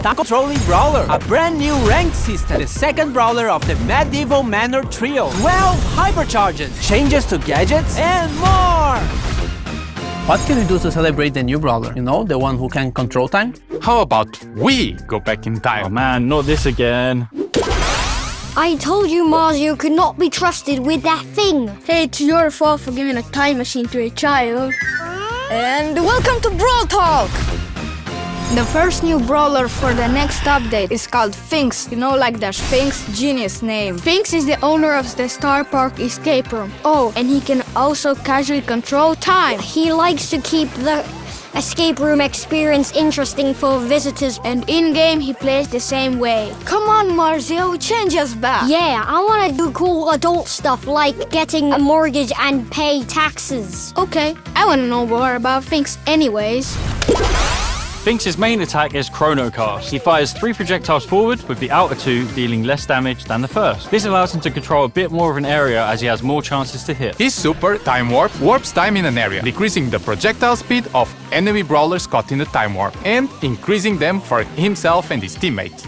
Controlling Brawler, a brand new ranked system, the second brawler of the medieval manor trio, 12 hypercharges, changes to gadgets, and more! What can we do to celebrate the new brawler? You know, the one who can control time? How about we go back in time? Oh man, not this again. I told you Mario could not be trusted with that thing. Hey, it's your fault for giving a time machine to a child. And welcome to Brawl Talk! The first new brawler for the next update is called Finks. You know, like the Sphinx, genius name. Finks is the owner of the Star Park escape room. Oh, and he can also casually control time. He likes to keep the escape room experience interesting for visitors. And in-game, he plays the same way. Come on, Mario, change us back. Yeah, I want to do cool adult stuff like getting a mortgage and pay taxes. Okay, I want to know more about Finks anyways. Finks' main attack is Chrono Cast. He fires 3 projectiles forward, with the outer 2 dealing less damage than the first. This allows him to control a bit more of an area as he has more chances to hit. His super, Time Warp, warps time in an area, decreasing the projectile speed of enemy brawlers caught in the time warp, and increasing them for himself and his teammates.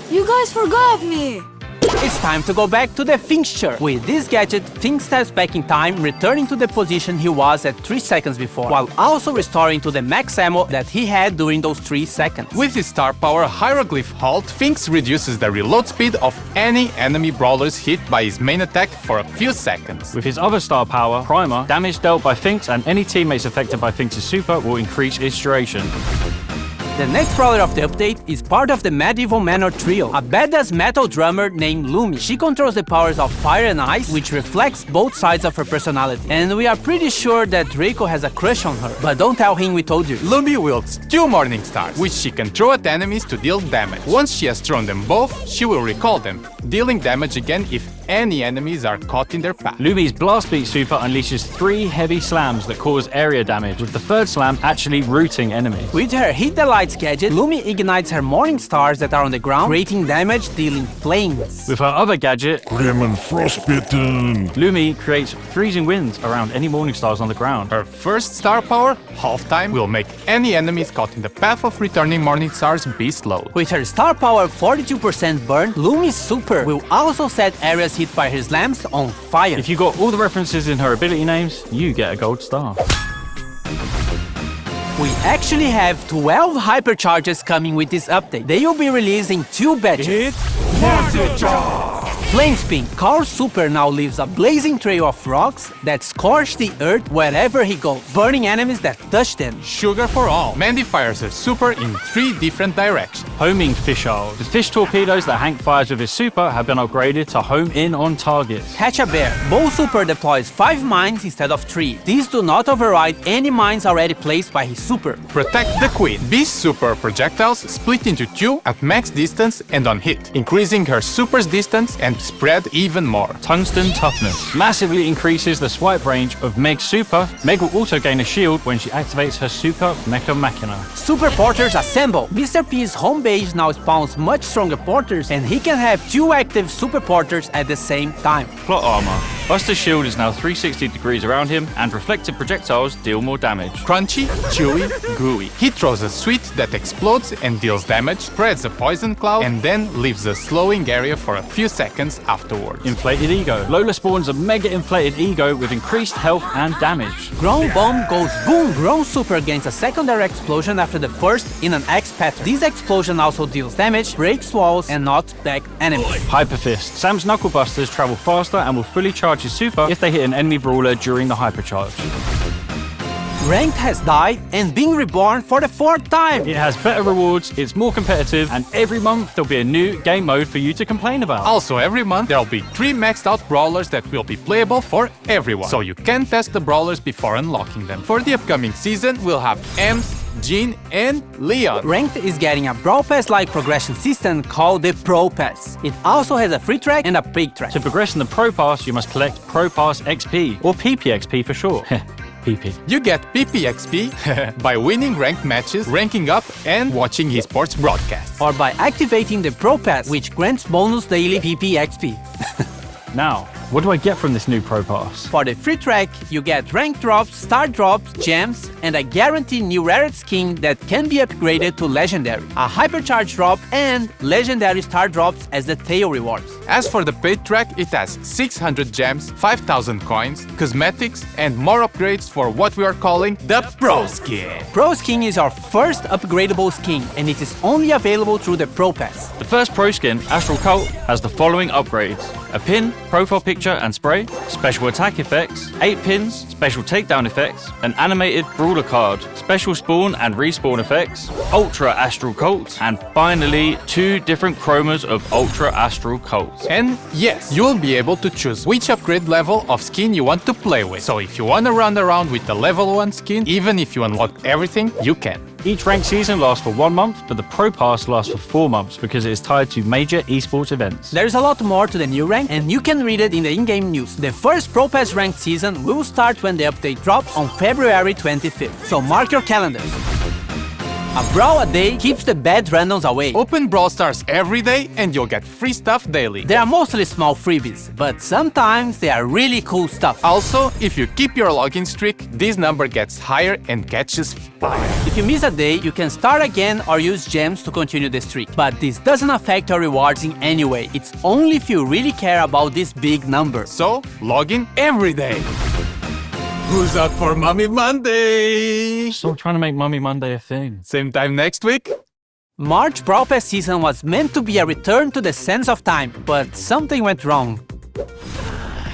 You guys forgot me! It's time to go back to the Finksture. With this gadget, Finks steps back in time, returning to the position he was at 3 seconds before, while also restoring to the max ammo that he had during those 3 seconds. With his star power Hieroglyph Halt, Finks reduces the reload speed of any enemy brawlers hit by his main attack for a few seconds. With his other star power, Primer, damage dealt by Finks and any teammates affected by Finks' super will increase its duration. The next brawler of the update is part of the medieval manor trio, a badass metal drummer named Lumi. She controls the powers of fire and ice, which reflects both sides of her personality. And we are pretty sure that Draco has a crush on her, but don't tell him we told you. Lumi wields 2 Morning Stars, which she can throw at enemies to deal damage. Once she has thrown them both, she will recall them, dealing damage again if any enemies are caught in their path. Lumi's Blast Beat super unleashes 3 heavy slams that cause area damage, with the 3rd slam actually rooting enemies. With her Hit the Lights gadget, Lumi ignites her Morning Stars that are on the ground, creating damage, dealing flames. With her other gadget, Grim and Frostbitten, Lumi creates freezing winds around any Morning Stars on the ground. Her first star power, Half Time, will make any enemies caught in the path of returning Morning Stars be slowed. With her star power 42% burn, Lumi's super will also set areas hit by her slams on fire. If you got all the references in her ability names, you get a gold star. We actually have 12 hypercharges coming with this update. They will be released in 2 batches. Flame Spin. Carl's super now leaves a blazing trail of rocks that scorch the earth wherever he goes, burning enemies that touch them. Sugar for all. Mandy fires her super in 3 different directions. Homing Fisheye. The fish torpedoes that Hank fires with his super have been upgraded to home in on targets. Catch a Bear. Bo super deploys 5 mines instead of 3. These do not override any mines already placed by his super. Protect the Queen. Beast's super projectiles split into 2 at max distance and on hit, increasing her super's distance and spread even more. Tungsten Toughness massively increases the swipe range of Meg's super. Meg will also gain a shield when she activates her super Mecha Machina. Super Porters Assemble. Mr. P's home base now spawns much stronger porters, and he can have 2 active super porters at the same time. Plot armor. Buster's shield is now 360 degrees around him, and reflected projectiles deal more damage. Crunchy, chewy, gooey. He throws a sweet that explodes and deals damage, spreads a poison cloud, and then leaves a slowing area for a few seconds afterwards. Inflated Ego. Lola spawns a mega inflated ego with increased health and damage. Ground Bomb goes boom! Ground super gains a secondary explosion after the first in an X pattern. This explosion also deals damage, breaks walls, and knocks back enemies. Hyper Fist. Sam's Knuckle Busters travel faster and will fully charge his super if they hit an enemy brawler during the hypercharge. Ranked has died and been reborn for the 4th time. It has better rewards, it's more competitive, and every month there'll be a new game mode for you to complain about. Also, every month there'll be 3 maxed out brawlers that will be playable for everyone, so you can test the brawlers before unlocking them. For the upcoming season, we'll have Ems, Jean, and Leon. Ranked is getting a Brawl Pass-like progression system called the Pro Pass. It also has a free track and a paid track. To progress in the Pro Pass, you must collect Pro Pass XP, or PPXP for short. PP. You get PPXP by winning ranked matches, ranking up, and watching esports broadcasts. Or by activating the Pro Pass, which grants bonus daily PPXP. Now, What do I get from this new Pro Pass? For the free track, you get rank drops, star drops, gems, and a guaranteed new rare skin that can be upgraded to legendary, a hypercharge drop, and legendary star drops as the tail rewards. As for the paid track, it has 600 gems, 5,000 coins, cosmetics, and more upgrades for what we are calling the Pro Skin. Pro Skin is our first upgradable skin, and it is only available through the Pro Pass. The first Pro Skin, Astral Cult, has the following upgrades: a pin, profile picture and spray, special attack effects, 8 pins, special takedown effects, an animated brawler card, special spawn and respawn effects, Ultra Astral Cult, and finally 2 different chromas of Ultra Astral Cult. And yes, you will be able to choose which upgrade level of skin you want to play with. So if you want to run around with the level 1 skin, even if you unlock everything, you can. Each ranked season lasts for 1 month, but the Pro Pass lasts for 4 months because it is tied to major esports events. There's a lot more to the new rank, and you can read it in the in-game news. The first Pro Pass ranked season will start when the update drops on February 25th, so mark your calendars. A brawl a day keeps the bad randoms away. Open Brawl Stars every day and you'll get free stuff daily. They are mostly small freebies, but sometimes they are really cool stuff. Also, if you keep your login streak, this number gets higher and catches fire. If you miss a day, you can start again or use gems to continue the streak. But this doesn't affect your rewards in any way. It's only if you really care about this big number. So, log in every day. Who's up for Mummy Monday? Stop trying to make Mummy Monday a thing. Same time next week? March Brawl Pass season was meant to be a return to the sense of time, but something went wrong.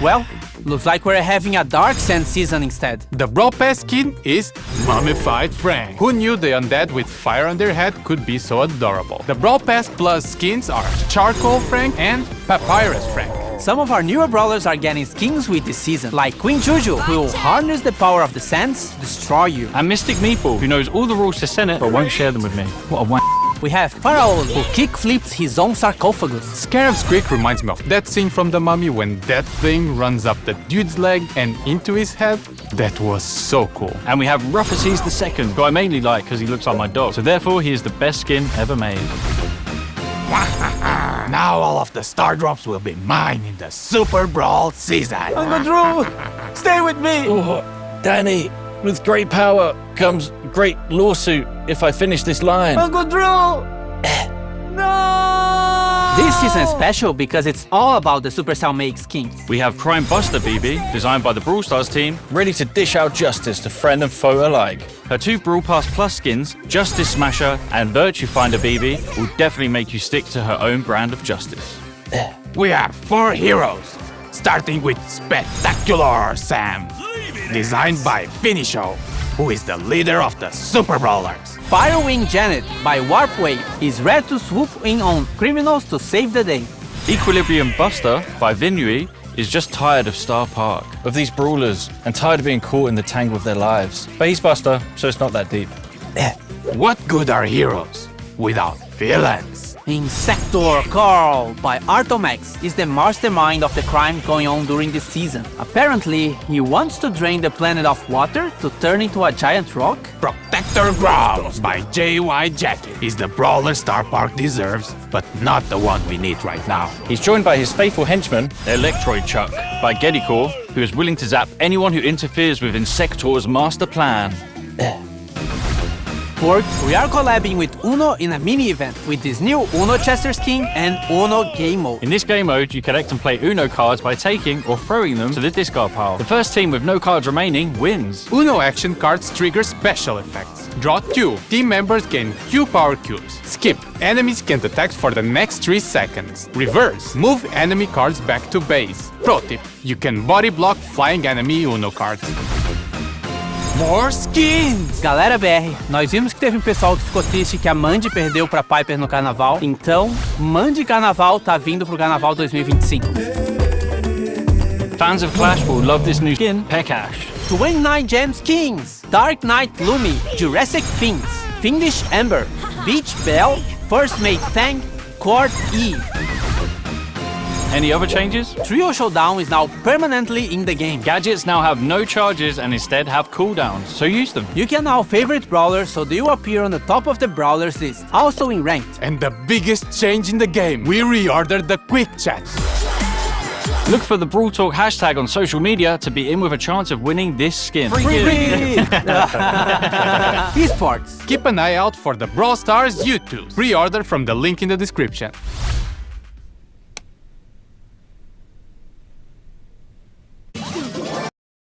Well, looks like we're having a Dark Sand season instead. The Brawl Pass skin is Mummified Frank. Who knew the undead with fire on their head could be so adorable? The Brawl Pass Plus skins are Charcoal Frank and Papyrus Frank. Some of our newer brawlers are getting skins with this season, like Queen Juju, who will harness the power of the sands to destroy you. And Mystic Meatball, who knows all the rules to Senate but won't share them with me. What a wank. We have Pharaoh, who kick flips his own sarcophagus. Scarab's Creek reminds me of that scene from The Mummy when that thing runs up the dude's leg and into his head. That was so cool. And we have Ruffuses II, who I mainly like because he looks like my dog, so therefore he is the best skin ever made. Now all of the star drops will be mine in the Super Brawl season. Uncle Drew, stay with me! Oh, Danny, with great power comes great lawsuit if I finish this line. Uncle Drew! No! This season is special because it's all about the Supercell make skins. We have Crime Buster BB, designed by the Brawl Stars team, ready to dish out justice to friend and foe alike. Her 2 Brawl Pass Plus skins, Justice Smasher and Virtue Finder BB, will definitely make you stick to her own brand of justice. We have 4 heroes, starting with Spectacular Sam, designed by Finisho, who is the leader of the Super Brawlers. Firewing Janet by Warpwave is ready to swoop in on criminals to save the day. Equilibrium Buster by Vinui is just tired of Star Park, of these brawlers, and tired of being caught in the tangle of their lives. But he's Buster, so it's not that deep. What good are heroes without villains? Insector Carl by Artomax is the mastermind of the crime going on during this season. Apparently, he wants to drain the planet of water to turn into a giant rock. Protector Growls by JY Jackie is the brawler Star Park deserves, but not the one we need right now. He's joined by his faithful henchman, Electroid Chuck, by Geddycore, who is willing to zap anyone who interferes with Insector's master plan. We are collabing with Uno in a mini-event with this new Uno Chester skin and Uno Game Mode. In this game mode, you collect and play Uno cards by taking or throwing them to the discard pile. The first team with no cards remaining wins. Uno action cards trigger special effects. Draw 2. Team members gain Q power cubes. Skip. Enemies can't attack for the next 3 seconds. Reverse. Move enemy cards back to base. Pro tip. You can body block flying enemy Uno cards. More skins! Galera BR, nós vimos que teve um pessoal que ficou triste que a Mandy perdeu pra Piper no carnaval, então Mandy Carnaval tá vindo pro Carnaval 2025. Fans of Clash will love this new skin, Pekash. 29 gem skins! Dark Knight Lumi, Jurassic Fins, Fiendish Ember, Beach Bell, First Mate Fang, Court E. Any other changes? Trio Showdown is now permanently in the game. Gadgets now have no charges and instead have cooldowns, so use them. You can now favorite brawlers so they will appear on the top of the brawlers list, also in ranked. And the biggest change in the game, we reordered the quick chat. Look for the Brawl Talk hashtag on social media to be in with a chance of winning this skin. Esports. Keep an eye out for the Brawl Stars YouTube. Pre-order from the link in the description.